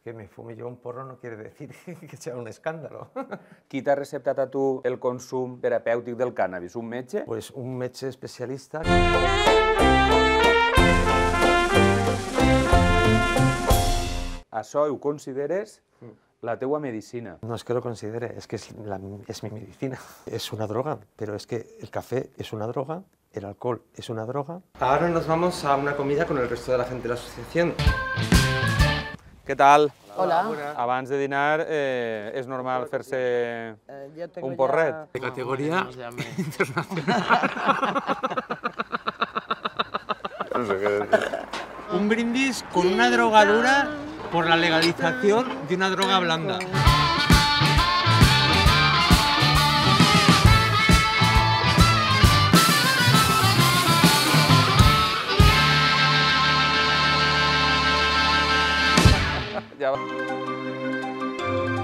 Que me fume jo un porro no quiere decir que sea un escándalo. Qui t'ha receptat a tu el consum terapèutic del cànnabis? Un metge? Pues un metge especialista. Això ho consideres la teua medicina. No es que lo considere, es que es mi medicina. Es una droga, pero es que el café es una droga, el alcohol es una droga. Ahora nos vamos a una comida con el resto de la gente de la asociación. Què tal? Hola. Abans de dinar és normal fer-se un porret? De categoría No sé què dir. Un brindis con una drogadura por la legalización de una droga blanda. Ja va.